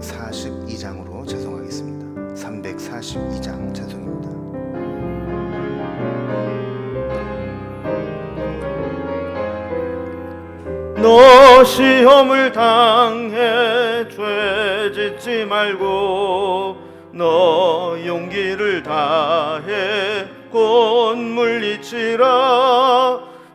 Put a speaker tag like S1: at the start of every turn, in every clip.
S1: 342장으로 찬송하겠습니다. 342장 찬송입니다.
S2: 너 시험을 당해 죄 짓지 말고 너 용기를 다해 곧 물리치라.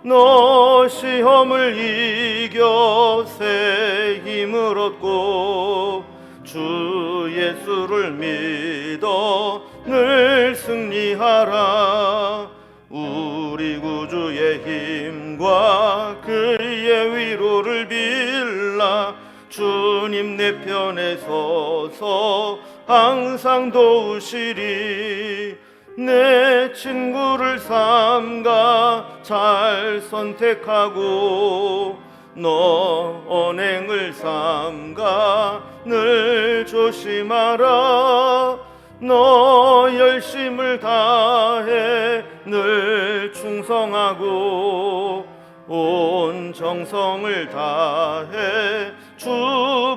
S2: 너 시험을 이겨 새 힘을 얻고 주 예수를 믿어 늘 승리하라. 우리 구주의 힘과 그의 위로를 빌라. 주님 내 편에 서서 항상 도우시리. 내 친구를 삼가 잘 선택하고 너 언행을 삼가 늘 조심하라. 너 열심을 다해 늘 충성하고 온 정성을 다해 주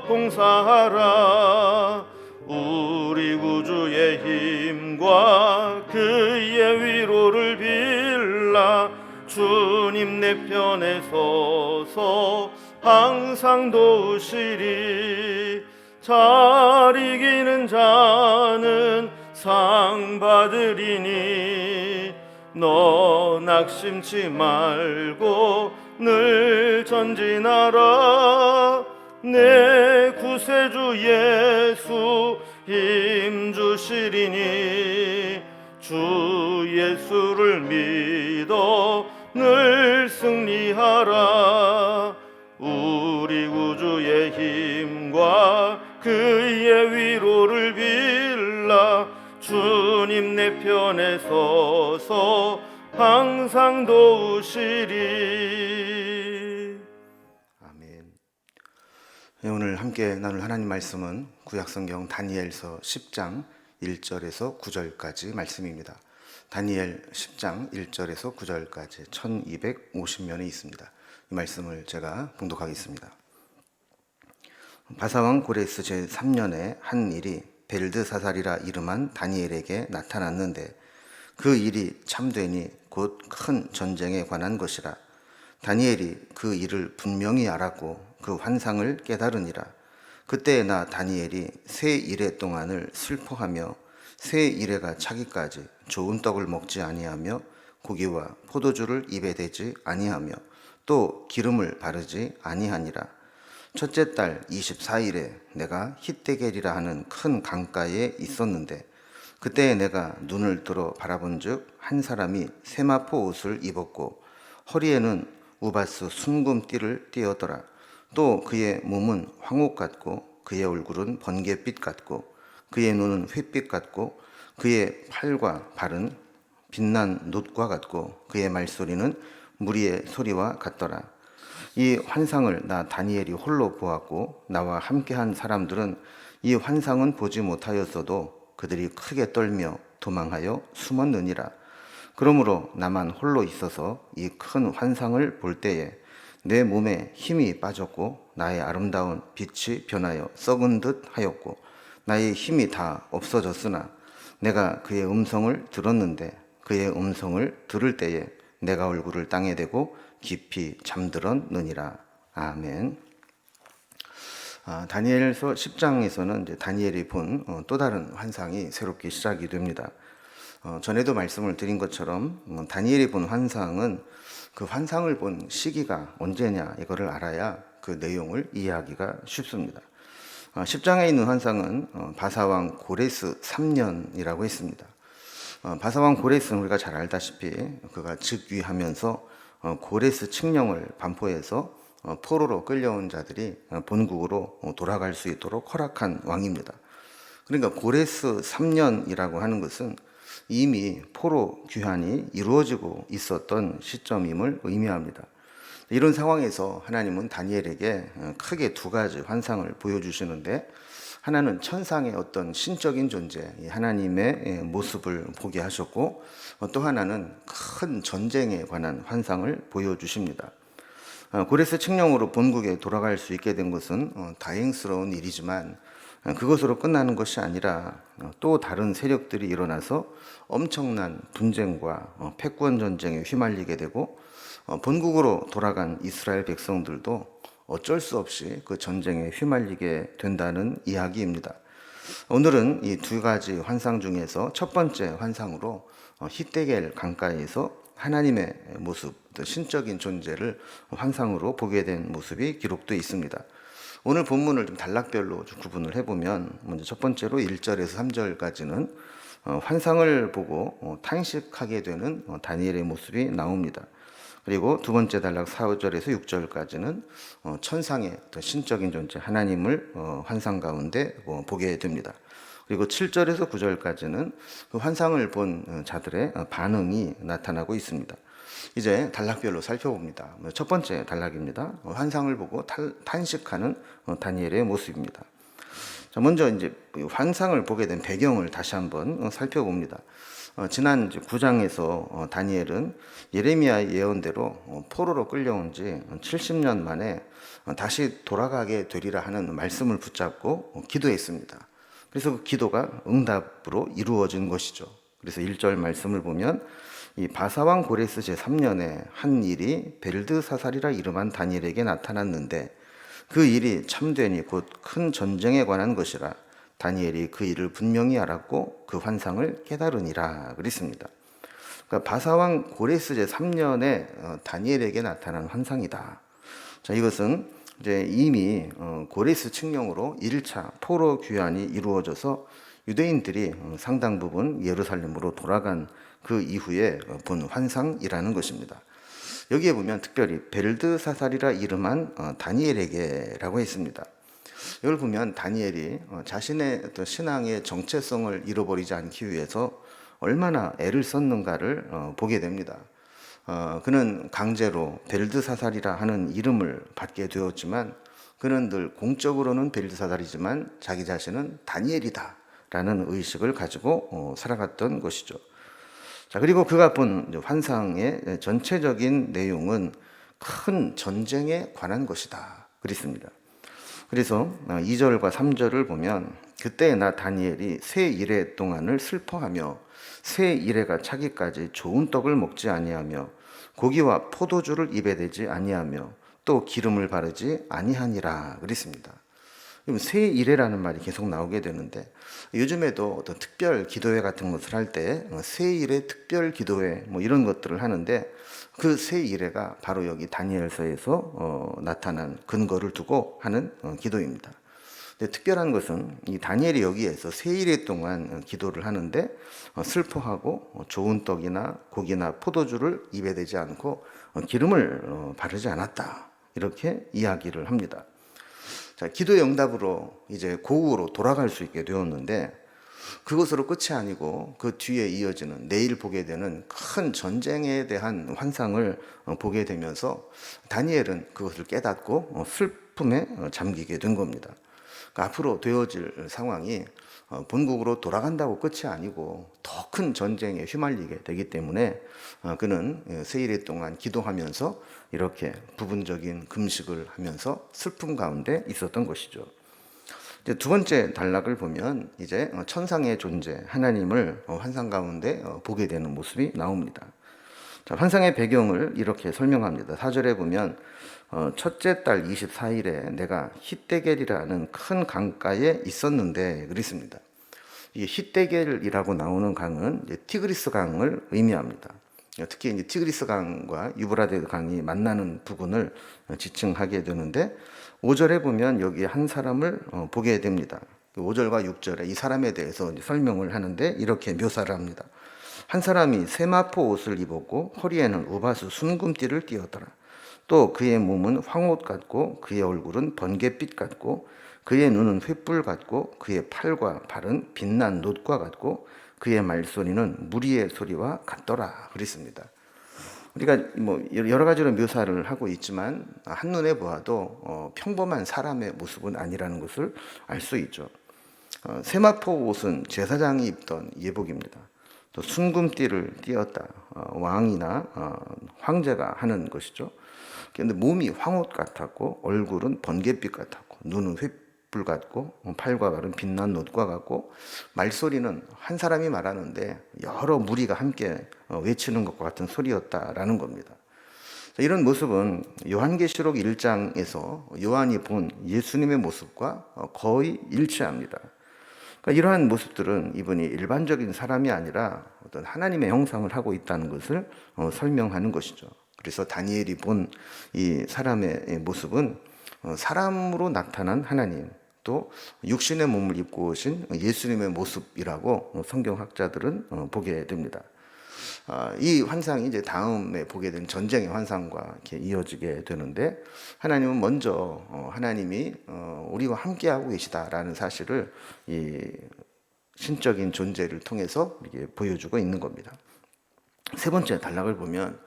S2: 봉사하라. 우리 구주의 힘과 그의 위로를 빌라. 주님 내 편에 서서 항상 도우시리. 잘 이기는 자는 상 받으리니 너 낙심치 말고 늘 전진하라. 내 구세주 예수 힘 주시리니 주 예수를 믿어 늘 승리하라. 우리 구주의 힘과 그의 위로를 빌라. 주님 내 편에 서서 항상 도우시리.
S1: 아멘. 오늘 함께 나눌 하나님 말씀은 구약성경 다니엘서 10장 1절에서 9절까지 말씀입니다. 다니엘 10장 1절에서 9절까지 1250면에 있습니다. 이 말씀을 제가 봉독하겠습니다. 바사왕 고레스 제3년에 한 일이 벨드사살이라 이름한 다니엘에게 나타났는데 그 일이 참되니 곧 큰 전쟁에 관한 것이라. 다니엘이 그 일을 분명히 알았고 그 환상을 깨달으니라. 그때 나 다니엘이 새 이레 동안을 슬퍼하며 새 이레가 차기까지 좋은 떡을 먹지 아니하며 고기와 포도주를 입에 대지 아니하며 또 기름을 바르지 아니하니라. 첫째 달 24일에 내가 hit데겔이라 하는 큰 강가에 있었는데 그때 내가 눈을 들어 바라본즉 한 사람이 세마포 옷을 입었고 허리에는 우바스 순금띠를 띠었더라. 또 그의 몸은 황옥 같고 그의 얼굴은 번갯빛 같고 그의 눈은 횃빛 같고 그의 팔과 발은 빛난 놋과 같고 그의 말소리는 무리의 소리와 같더라. 이 환상을 나 다니엘이 홀로 보았고 나와 함께한 사람들은 이 환상은 보지 못하였어도 그들이 크게 떨며 도망하여 숨었느니라. 그러므로 나만 홀로 있어서 이 큰 환상을 볼 때에 내 몸에 힘이 빠졌고 나의 아름다운 빛이 변하여 썩은 듯 하였고 나의 힘이 다 없어졌으나 내가 그의 음성을 들었는데 그의 음성을 들을 때에 내가 얼굴을 땅에 대고 깊이 잠들었느니라. 아멘. 다니엘서 10장에서는 이제 다니엘이 본 또 다른 환상이 새롭게 시작이 됩니다. 전에도 말씀을 드린 것처럼 다니엘이 본 환상은 그 환상을 본 시기가 언제냐 이거를 알아야 그 내용을 이해하기가 쉽습니다. 10장에 있는 환상은 바사왕 고레스 3년이라고 했습니다. 바사왕 고레스는 우리가 잘 알다시피 그가 즉위하면서 고레스 칙령을 반포해서 포로로 끌려온 자들이 본국으로 돌아갈 수 있도록 허락한 왕입니다. 그러니까 고레스 3년이라고 하는 것은 이미 포로 귀환이 이루어지고 있었던 시점임을 의미합니다. 이런 상황에서 하나님은 다니엘에게 크게 두 가지 환상을 보여주시는데, 하나는 천상의 어떤 신적인 존재, 하나님의 모습을 보게 하셨고, 또 하나는 큰 전쟁에 관한 환상을 보여주십니다. 고레스 칙령으로 본국에 돌아갈 수 있게 된 것은 다행스러운 일이지만 그것으로 끝나는 것이 아니라 또 다른 세력들이 일어나서 엄청난 분쟁과 패권 전쟁에 휘말리게 되고 본국으로 돌아간 이스라엘 백성들도 어쩔 수 없이 그 전쟁에 휘말리게 된다는 이야기입니다. 오늘은 이 두 가지 환상 중에서 첫 번째 환상으로 히데겔 강가에서 하나님의 모습, 신적인 존재를 환상으로 보게 된 모습이 기록되어 있습니다. 오늘 본문을 좀 단락별로 좀 구분을 해보면, 먼저 첫 번째로 1절에서 3절까지는 환상을 보고 탄식하게 되는 다니엘의 모습이 나옵니다. 그리고 두 번째 단락 4절에서 6절까지는 천상의 신적인 존재 하나님을 환상 가운데 보게 됩니다. 그리고 7절에서 9절까지는 그 환상을 본 자들의 반응이 나타나고 있습니다. 이제 단락별로 살펴봅니다. 첫 번째 단락입니다. 환상을 보고 탄식하는 다니엘의 모습입니다. 자, 먼저 이제 환상을 보게 된 배경을 다시 한번 살펴봅니다. 지난 9장에서 다니엘은 예레미야의 예언대로 포로로 끌려온 지 70년 만에 다시 돌아가게 되리라 하는 말씀을 붙잡고 기도했습니다. 그래서 그 기도가 응답으로 이루어진 것이죠. 그래서 1절 말씀을 보면 이 바사왕 고레스 제3년에 한 일이 벨드사살이라 이름한 다니엘에게 나타났는데 그 일이 참되니 곧 큰 전쟁에 관한 것이라 다니엘이 그 일을 분명히 알았고 그 환상을 깨달으니라 그랬습니다. 그러니까 바사왕 고레스 제3년에 다니엘에게 나타난 환상이다. 자, 이것은 이제 이미 고레스 칙령으로 1차 포로 귀환이 이루어져서 유대인들이 상당 부분 예루살렘으로 돌아간 그 이후에 본 환상이라는 것입니다. 여기에 보면 특별히 벨드사살이라 이름한 다니엘에게라고 했습니다. 이걸 보면 다니엘이 자신의 어떤 신앙의 정체성을 잃어버리지 않기 위해서 얼마나 애를 썼는가를 보게 됩니다. 그는 강제로 벨드사살이라 하는 이름을 받게 되었지만 그는 늘 공적으로는 벨드사살이지만 자기 자신은 다니엘이다 라는 의식을 가지고 살아갔던 것이죠. 자, 그리고 그가 본 환상의 전체적인 내용은 큰 전쟁에 관한 것이다 그랬습니다. 그래서 2절과 3절을 보면 그때 나 다니엘이 새 이레 동안을 슬퍼하며 새 이레가 차기까지 좋은 떡을 먹지 아니하며 고기와 포도주를 입에 대지 아니하며 또 기름을 바르지 아니하니라 그랬습니다. 새 이레라는 말이 계속 나오게 되는데 요즘에도 어떤 특별 기도회 같은 것을 할 때 새 이레 특별 기도회 뭐 이런 것들을 하는데 그 새 이레가 바로 여기 다니엘서에서 나타난 근거를 두고 하는 기도입니다. 근데 특별한 것은 이 다니엘이 여기에서 새 이레 동안 기도를 하는데 슬퍼하고 좋은 떡이나 고기나 포도주를 입에 대지 않고 기름을 바르지 않았다 이렇게 이야기를 합니다. 자, 기도의 응답으로 이제 고국으로 돌아갈 수 있게 되었는데 그것으로 끝이 아니고 그 뒤에 이어지는 내일 보게 되는 큰 전쟁에 대한 환상을 보게 되면서 다니엘은 그것을 깨닫고 슬픔에 잠기게 된 겁니다. 그러니까 앞으로 되어질 상황이 본국으로 돌아간다고 끝이 아니고 더 큰 전쟁에 휘말리게 되기 때문에 그는 세 일 동안 기도하면서 이렇게 부분적인 금식을 하면서 슬픔 가운데 있었던 것이죠. 이제 두 번째 단락을 보면 이제 천상의 존재 하나님을 환상 가운데 보게 되는 모습이 나옵니다. 자, 환상의 배경을 이렇게 설명합니다. 4절에 보면 첫째 달 24일에 내가 히데겔이라는 큰 강가에 있었는데 그랬습니다. 이 히데겔이라고 나오는 강은 이제 티그리스 강을 의미합니다. 특히 이제 티그리스 강과 유브라데 강이 만나는 부근을 지칭하게 되는데 5절에 보면 여기 한 사람을 보게 됩니다. 5절과 6절에 이 사람에 대해서 설명을 하는데 이렇게 묘사를 합니다. 한 사람이 세마포 옷을 입었고 허리에는 우바수 순금띠를 띠었더라. 또 그의 몸은 황옷 같고 그의 얼굴은 번갯빛 같고 그의 눈은 횃불 같고 그의 팔과 발은 빛난 놋과 같고 그의 말소리는 무리의 소리와 같더라 그랬습니다. 우리가 뭐 여러 가지로 묘사를 하고 있지만 한눈에 보아도 평범한 사람의 모습은 아니라는 것을 알 수 있죠. 세마포 옷은 제사장이 입던 예복입니다. 또 순금띠를 띠었다. 왕이나 황제가 하는 것이죠. 그런데 몸이 황옷 같았고 얼굴은 번갯빛 같았고 눈은 횃불 횃불 같고 팔과 발은 빛난 놋과 같고 말소리는 한 사람이 말하는데 여러 무리가 함께 외치는 것과 같은 소리였다라는 겁니다. 이런 모습은 요한계시록 1장에서 요한이 본 예수님의 모습과 거의 일치합니다. 그러니까 이러한 모습들은 이분이 일반적인 사람이 아니라 어떤 하나님의 형상을 하고 있다는 것을 설명하는 것이죠. 그래서 다니엘이 본 이 사람의 모습은 사람으로 나타난 하나님, 또 육신의 몸을 입고 오신 예수님의 모습이라고 성경학자들은 보게 됩니다. 이 환상이 이제 다음에 보게 된 전쟁의 환상과 이렇게 이어지게 되는데, 하나님은 먼저 하나님이 우리와 함께하고 계시다라는 사실을 이 신적인 존재를 통해서 이렇게 보여주고 있는 겁니다. 세 번째 단락을 보면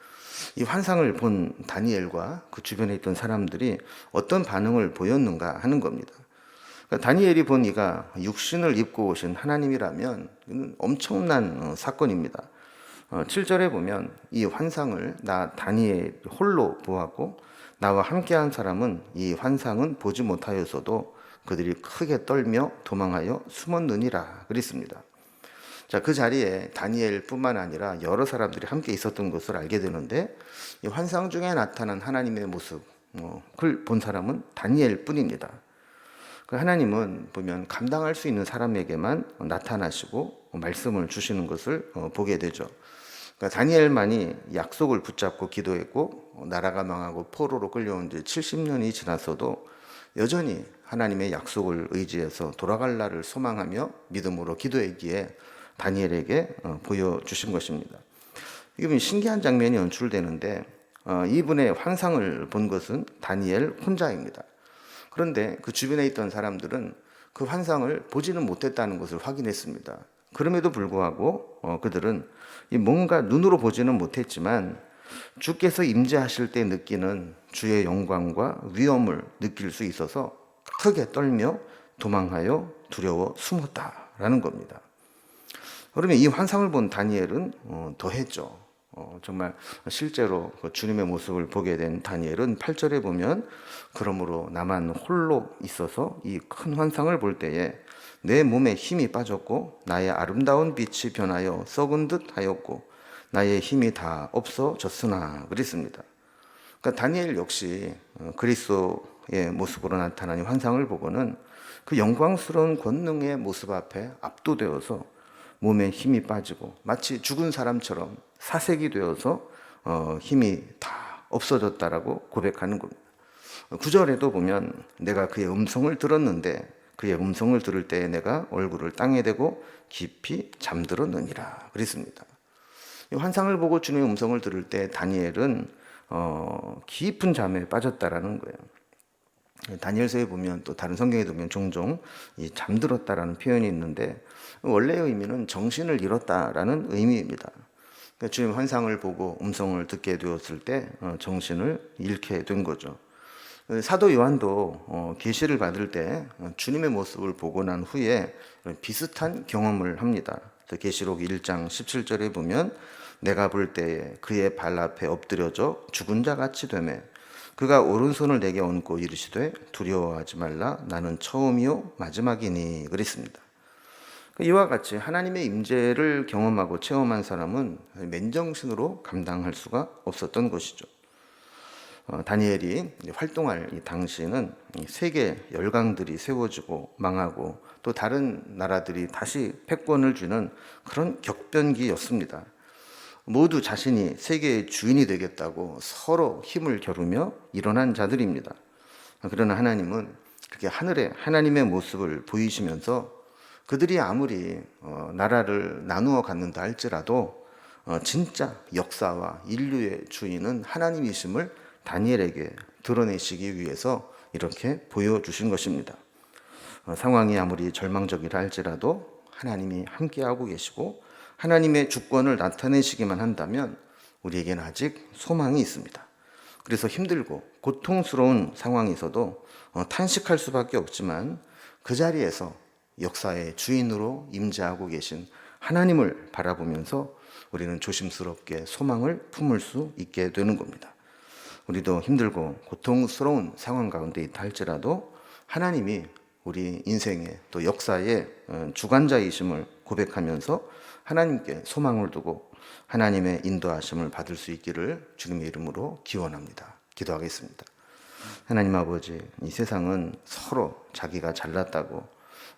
S1: 이 환상을 본 다니엘과 그 주변에 있던 사람들이 어떤 반응을 보였는가 하는 겁니다. 그러니까 다니엘이 본 이가 육신을 입고 오신 하나님이라면 이건 엄청난 사건입니다. 7절에 보면 이 환상을 나 다니엘 홀로 보았고 나와 함께한 사람은 이 환상은 보지 못하였어도 그들이 크게 떨며 도망하여 숨었느니라 그랬습니다. 자, 그 자리에 다니엘뿐만 아니라 여러 사람들이 함께 있었던 것을 알게 되는데, 이 환상 중에 나타난 하나님의 모습을 본 사람은 다니엘뿐입니다. 그 하나님은 보면 감당할 수 있는 사람에게만 나타나시고 말씀을 주시는 것을 보게 되죠. 그러니까 다니엘만이 약속을 붙잡고 기도했고 나라가 망하고 포로로 끌려온 지 70년이 지났어도 여전히 하나님의 약속을 의지해서 돌아갈 날을 소망하며 믿음으로 기도했기에 다니엘에게 보여주신 것입니다. 이게 신기한 장면이 연출되는데, 이분의 환상을 본 것은 다니엘 혼자입니다. 그런데 그 주변에 있던 사람들은 그 환상을 보지는 못했다는 것을 확인했습니다. 그럼에도 불구하고 그들은 뭔가 눈으로 보지는 못했지만 주께서 임재하실 때 느끼는 주의 영광과 위엄을 느낄 수 있어서 크게 떨며 도망하여 두려워 숨었다라는 겁니다. 그러면 이 환상을 본 다니엘은 더했죠. 정말 실제로 주님의 모습을 보게 된 다니엘은 8절에 보면 그러므로 나만 홀로 있어서 이 큰 환상을 볼 때에 내 몸에 힘이 빠졌고 나의 아름다운 빛이 변하여 썩은 듯 하였고 나의 힘이 다 없어졌으나 그랬습니다. 그러니까 다니엘 역시 그리스도의 모습으로 나타나는 환상을 보고는 그 영광스러운 권능의 모습 앞에 압도되어서 몸에 힘이 빠지고 마치 죽은 사람처럼 사색이 되어서 힘이 다 없어졌다라고 고백하는 겁니다. 9절에도 보면 내가 그의 음성을 들었는데 그의 음성을 들을 때에 내가 얼굴을 땅에 대고 깊이 잠들었느니라 그랬습니다. 이 환상을 보고 주님의 음성을 들을 때 다니엘은 깊은 잠에 빠졌다라는 거예요. 다니엘서에 보면 또 다른 성경에 보면 종종 이 잠들었다라는 표현이 있는데 원래의 의미는 정신을 잃었다라는 의미입니다. 그러니까 주님 환상을 보고 음성을 듣게 되었을 때 정신을 잃게 된 거죠. 사도 요한도 계시를 받을 때 주님의 모습을 보고 난 후에 비슷한 경험을 합니다. 계시록 1장 17절에 보면 내가 볼 때에 그의 발 앞에 엎드려져 죽은 자 같이 되매 그가 오른손을 내게 얹고 이르시되 두려워하지 말라 나는 처음이요 마지막이니 그랬습니다. 이와 같이 하나님의 임재를 경험하고 체험한 사람은 맨정신으로 감당할 수가 없었던 것이죠. 다니엘이 활동할 이 당시에는 세계 열강들이 세워지고 망하고 또 다른 나라들이 다시 패권을 쥐는 그런 격변기였습니다. 모두 자신이 세계의 주인이 되겠다고 서로 힘을 겨루며 일어난 자들입니다. 그러나 하나님은 그렇게 하늘에 하나님의 모습을 보이시면서 그들이 아무리 나라를 나누어 갖는다 할지라도 진짜 역사와 인류의 주인은 하나님이심을 다니엘에게 드러내시기 위해서 이렇게 보여주신 것입니다. 상황이 아무리 절망적이라 할지라도 하나님이 함께하고 계시고 하나님의 주권을 나타내시기만 한다면 우리에게는 아직 소망이 있습니다. 그래서 힘들고 고통스러운 상황에서도 탄식할 수밖에 없지만 그 자리에서 역사의 주인으로 임재하고 계신 하나님을 바라보면서 우리는 조심스럽게 소망을 품을 수 있게 되는 겁니다. 우리도 힘들고 고통스러운 상황 가운데 있다 할지라도 하나님이 우리 인생의 또 역사의 주관자이심을 고백하면서 하나님께 소망을 두고 하나님의 인도하심을 받을 수 있기를 주님의 이름으로 기원합니다. 기도하겠습니다. 하나님 아버지, 이 세상은 서로 자기가 잘났다고,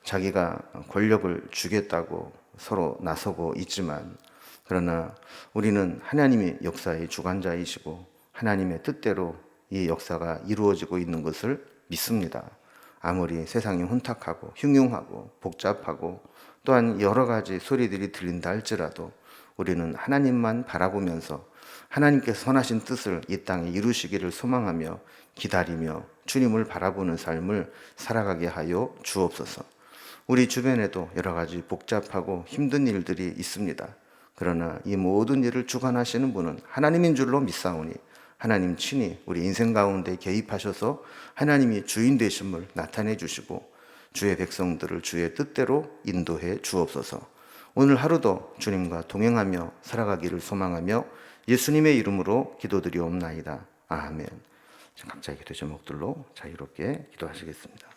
S1: 자기가 권력을 주겠다고 서로 나서고 있지만, 그러나 우리는 하나님의 역사의 주관자이시고 하나님의 뜻대로 이 역사가 이루어지고 있는 것을 믿습니다. 아무리 세상이 혼탁하고 흉흉하고 복잡하고 또한 여러 가지 소리들이 들린다 할지라도 우리는 하나님만 바라보면서 하나님께 선하신 뜻을 이 땅에 이루시기를 소망하며 기다리며 주님을 바라보는 삶을 살아가게 하여 주옵소서. 우리 주변에도 여러 가지 복잡하고 힘든 일들이 있습니다. 그러나 이 모든 일을 주관하시는 분은 하나님인 줄로 믿사오니 하나님 친히 우리 인생 가운데 개입하셔서 하나님이 주인 되심을 나타내 주시고 주의 백성들을 주의 뜻대로 인도해 주옵소서. 오늘 하루도 주님과 동행하며 살아가기를 소망하며 예수님의 이름으로 기도드리옵나이다. 아멘. 각자의 기도 제목들로 자유롭게 기도하시겠습니다.